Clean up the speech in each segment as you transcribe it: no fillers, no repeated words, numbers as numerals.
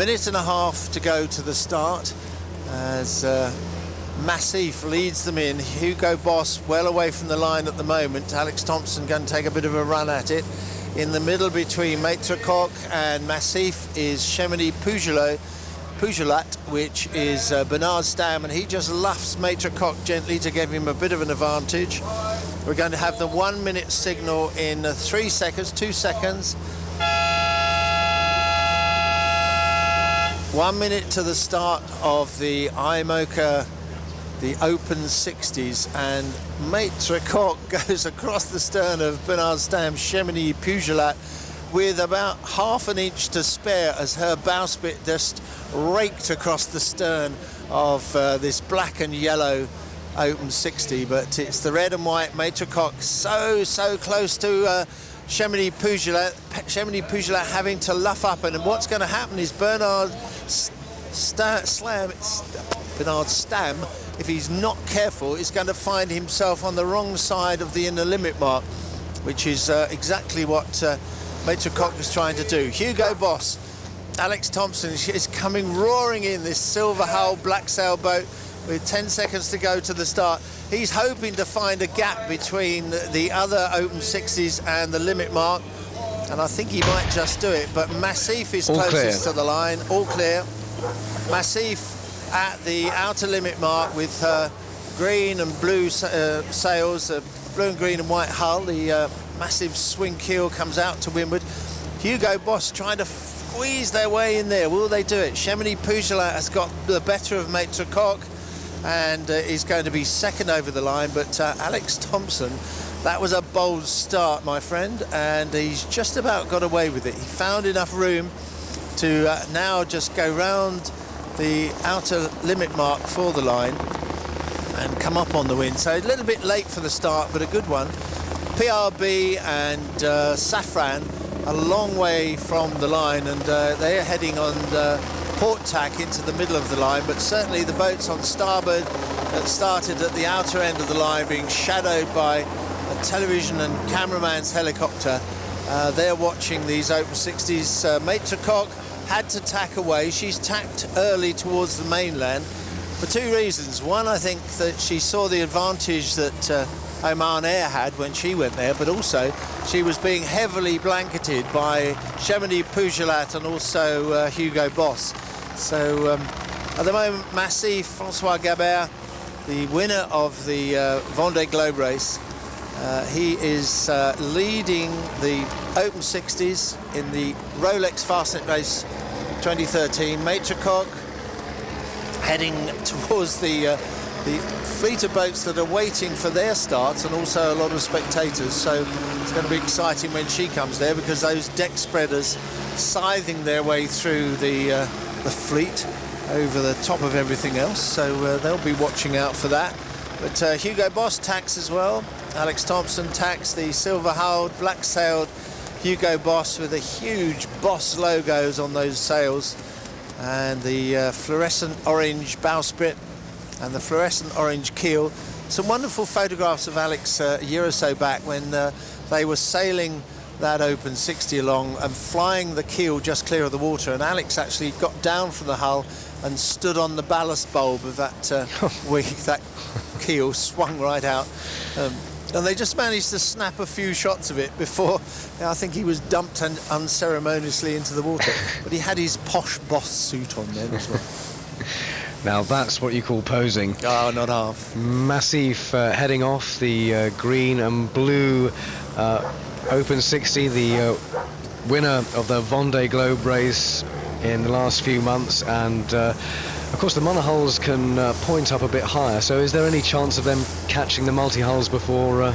minute and a half to go to the start as Macif leads them in. Hugo Boss well away from the line at the moment. Alex Thompson going to take a bit of a run at it. In the middle between Maitre Coq and Macif is Chemini Pujolat, which is Bernard Stam, and he just luffs Maitre Coq gently to give him a bit of an advantage. We're going to have the 1 minute signal in 3 seconds, 2 seconds. 1 minute to the start of the Imoca, the Open 60s, and Maitre Coq goes across the stern of Bernard Stam's Chemini Pujolat with about half an inch to spare as her bowsprit just raked across the stern of this black and yellow Open 60. But it's the red and white Maitre Coq so close to Chemini Pujolat having to luff up, and what's going to happen is Bernard Stam, if he's not careful, is going to find himself on the wrong side of the inner limit mark, which is exactly what Maitre Coq is trying to do. Hugo Boss, Alex Thompson is coming roaring in this silver hull black sailboat with 10 seconds to go to the start. He's hoping to find a gap between the other Open 60s and the limit mark, and I think he might just do it. But Macif is closest to the line, all clear. Macif at the outer limit mark with her green and blue sails, blue and green and white hull. The massive swing keel comes out to windward. Hugo Boss trying to squeeze their way in there. Will they do it? Chemini Pujolat has got the better of Maitre Coq and is going to be second over the line. But Alex Thompson, that was a bold start, my friend, and he's just about got away with it. He found enough room to now just go round the outer limit mark for the line and come up on the wind. So a little bit late for the start, but a good one. PRB and Safran a long way from the line, and they are heading on port tack into the middle of the line, but certainly the boats on starboard that started at the outer end of the line being shadowed by a television and cameraman's helicopter. They're watching these Open 60s. Maitre Coq had to tack away. She's tacked early towards the mainland for two reasons. One, I think that she saw the advantage that Oman Air had when she went there, but also she was being heavily blanketed by Chemini Pujolat and also Hugo Boss. So at the moment, Macif, Francois Gabart, the winner of the Vendee Globe race, he is leading the Open 60s in the Rolex Fastnet race 2013. Maitre Coq heading towards the fleet of boats that are waiting for their starts, and also a lot of spectators. So it's going to be exciting when she comes there, because those deck spreaders scything their way through the fleet over the top of everything else. So they'll be watching out for that. But Hugo Boss tacks as well. Alex Thompson tacks the silver-hulled, black-sailed Hugo Boss with the huge Boss logos on those sails, and the fluorescent orange bowsprit and the fluorescent orange keel. Some wonderful photographs of Alex a year or so back when they were sailing that Open 60 along and flying the keel just clear of the water, and Alex actually got down from the hull and stood on the ballast bulb of that that keel swung right out, and they just managed to snap a few shots of it before I think he was dumped unceremoniously into the water. But he had his posh Boss suit on then as well. Now that's what you call posing. Oh, not half. Macif heading off the green and blue Open 60, the winner of the Vendee Globe race in the last few months, and of course the monohulls can point up a bit higher. So is there any chance of them catching the multi-hulls before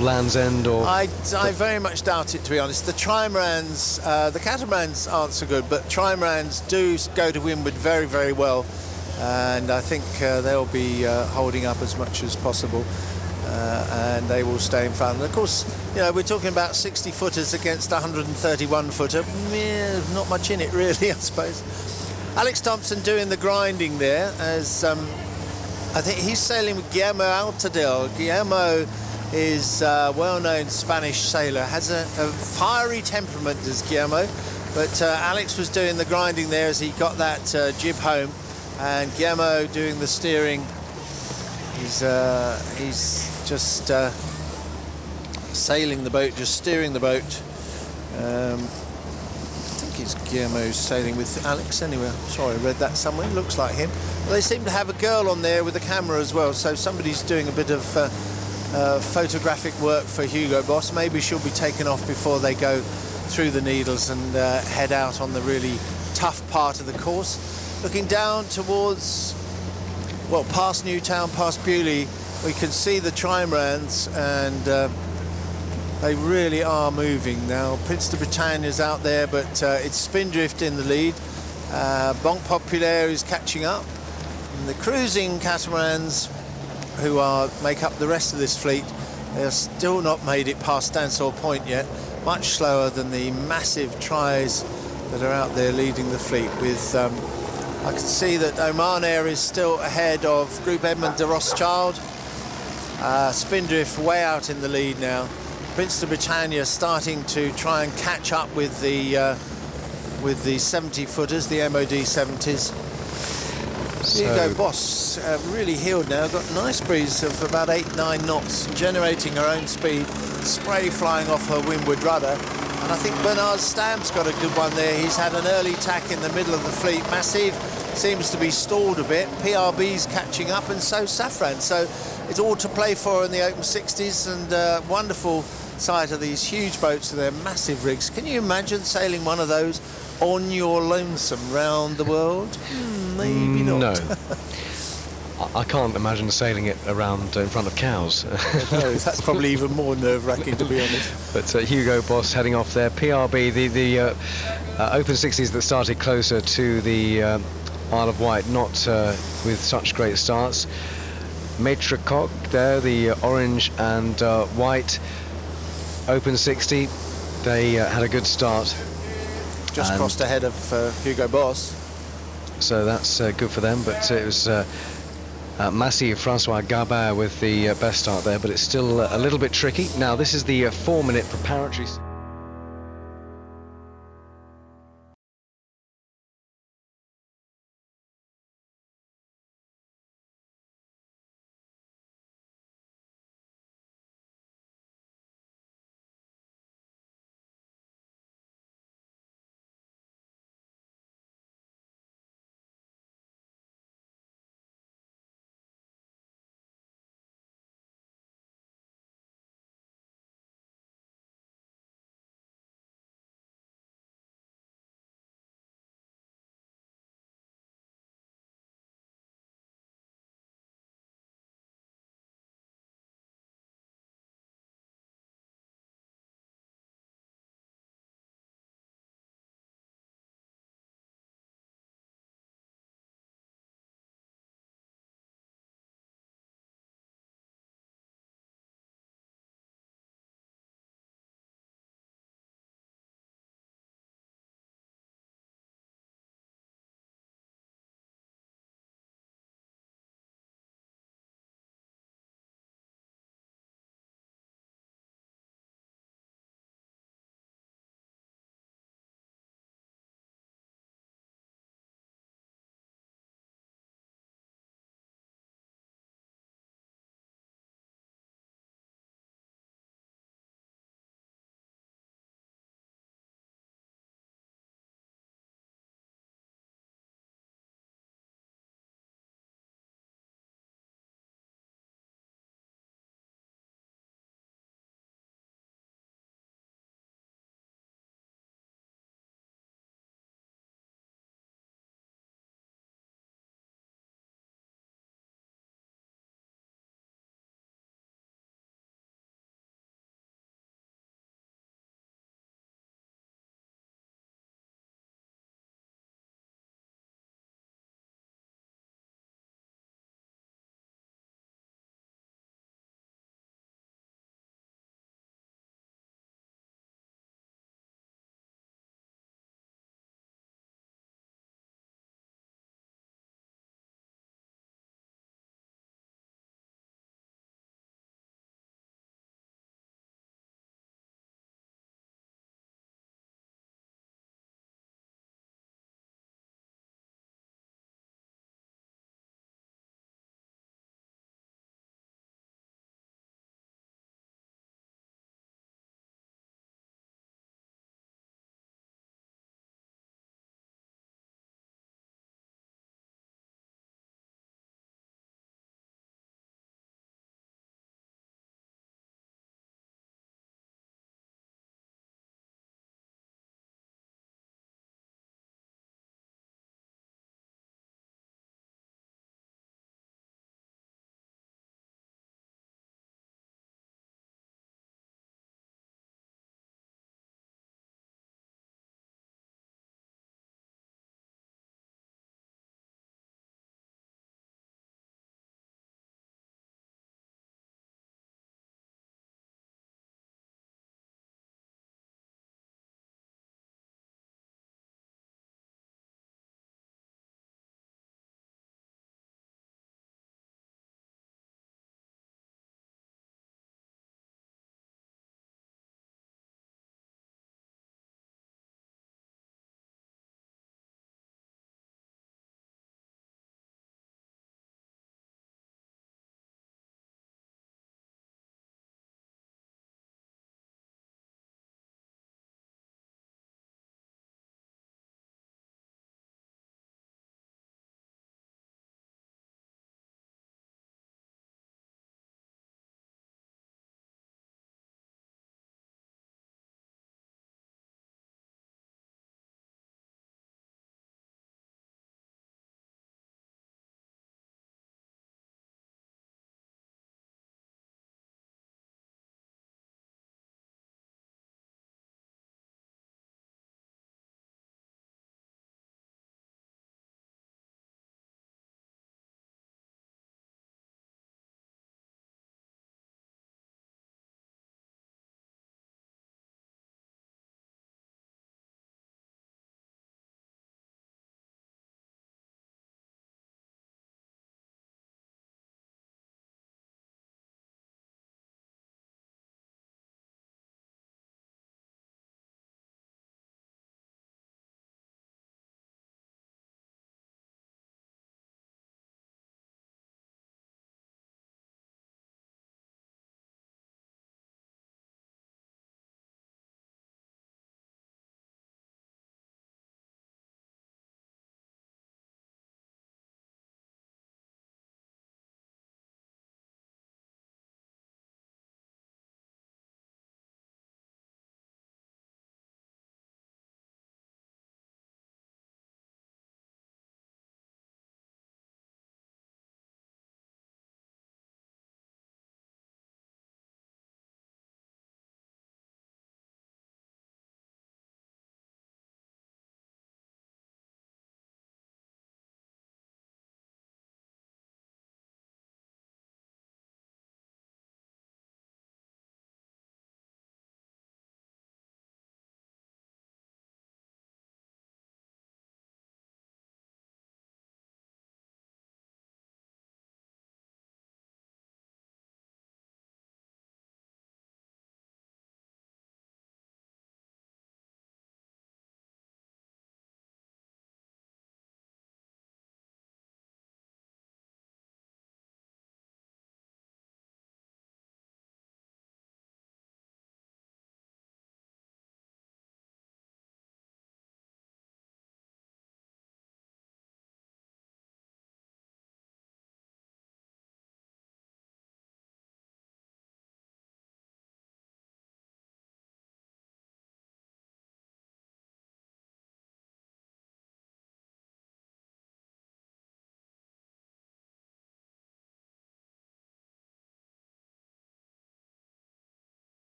Land's End? Or I very much doubt it, to be honest. The trimarans, the catamarans aren't so good, but trimarans do go to windward very, very well, and I think they'll be holding up as much as possible, and they will stay in front. And of course, you know, we're talking about 60-footers against 131-footer. Not much in it, really, I suppose. Alex Thompson doing the grinding there, as I think he's sailing with Guillermo Altadell. Guillermo is a well-known Spanish sailor, has a fiery temperament, as Guillermo, But Alex was doing the grinding there as he got that jib home, and Guillermo doing the steering. He's just sailing the boat, just steering the boat. I think it's Guillermo sailing with Alex anyway. Sorry, I read that somewhere. Looks like him. Well, they seem to have a girl on there with a camera as well, so somebody's doing a bit of photographic work for Hugo Boss. Maybe she'll be taken off before they go through the Needles and head out on the really tough part of the course. Looking down towards, well, past Newtown, past Bewley, we can see the trimarans, and they really are moving now. Prince de Britannia's out there, but it's Spindrift in the lead. Banque Populaire is catching up. And the cruising catamarans, who make up the rest of this fleet, they're still not made it past Stansell Point yet. Much slower than the massive tries that are out there leading the fleet. With I can see that Oman Air is still ahead of Group Edmond de Rothschild. Spindrift way out in the lead now. Prince de Britannia starting to try and catch up with the 70-footers, the MOD 70s. Hugo Boss really heeled now, got a nice breeze of about 8-9 knots, generating her own speed, spray flying off her windward rudder. And I think Bernard Stamp's got a good one there. He's had an early tack in the middle of the fleet. Macif seems to be stalled a bit. PRB's catching up, and so Safran. So it's all to play for in the open 60s, and wonderful sight of these huge boats with their massive rigs. Can you imagine sailing one of those on your lonesome round the world? Maybe not. No. I can't imagine sailing it around in front of cows. No, that's probably even more nerve-wracking, to be honest. But Hugo Boss heading off there. PRB, the open 60s that started closer to the Isle of Wight, not with such great starts. Maitre Coq there, the orange and white open 60. They had a good start. Just crossed ahead of Hugo Boss. So that's good for them, but it was Macif, Francois Gabart with the best start there, but it's still a little bit tricky. Now, this is the 4-minute preparatory.